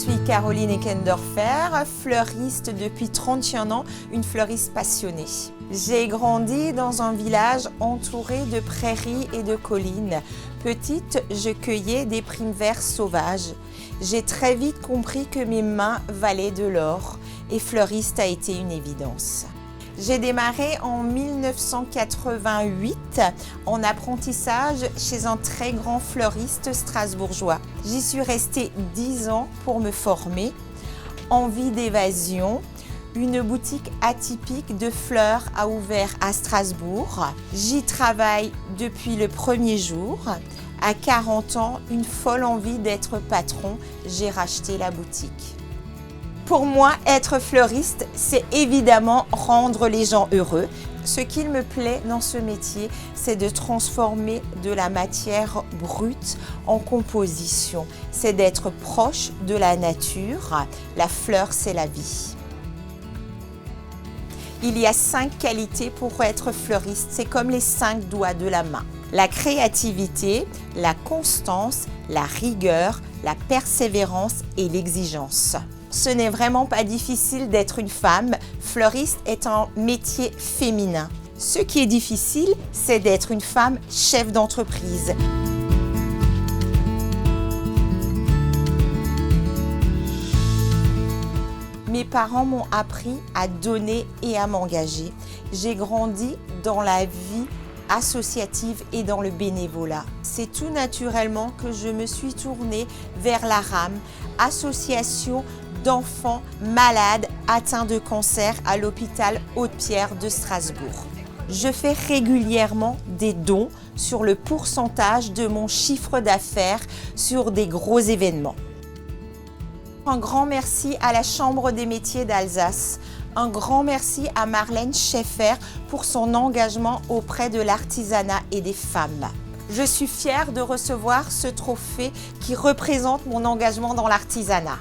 suis Caroline Eckendorfer, fleuriste depuis 31 ans, une fleuriste passionnée. J'ai grandi dans un village entouré de prairies et de collines. Petite, je cueillais des primevères sauvages. J'ai très vite compris que mes mains valaient de l'or et fleuriste a été une évidence. J'ai démarré en 1988 en apprentissage chez un très grand fleuriste strasbourgeois. J'y suis restée 10 ans pour me former. Envie d'évasion, une boutique atypique de fleurs a ouvert à Strasbourg. J'y travaille depuis le premier jour. À 40 ans, une folle envie d'être patron, j'ai racheté la boutique. Pour moi, être fleuriste, c'est évidemment rendre les gens heureux. Ce qu'il me plaît dans ce métier, c'est de transformer de la matière brute en composition. C'est d'être proche de la nature. La fleur, c'est la vie. Il y a 5 qualités pour être fleuriste. C'est comme les 5 doigts de la main. La créativité, la constance, la rigueur, la persévérance et l'exigence. Ce n'est vraiment pas difficile d'être une femme. Fleuriste est un métier féminin. Ce qui est difficile, c'est d'être une femme chef d'entreprise. Mes parents m'ont appris à donner et à m'engager. J'ai grandi dans la vie associative et dans le bénévolat. C'est tout naturellement que je me suis tournée vers la RAM, association d'enfants malades atteints de cancer à l'hôpital Haute-Pierre de Strasbourg. Je fais régulièrement des dons sur le pourcentage de mon chiffre d'affaires sur des gros événements. Un grand merci à la Chambre des métiers d'Alsace. Un grand merci à Marlène Schaeffer pour son engagement auprès de l'artisanat et des femmes. Je suis fière de recevoir ce trophée qui représente mon engagement dans l'artisanat.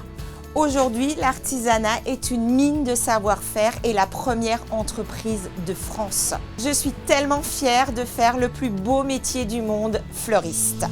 Aujourd'hui, l'artisanat est une mine de savoir-faire et la première entreprise de France. Je suis tellement fière de faire le plus beau métier du monde, fleuriste.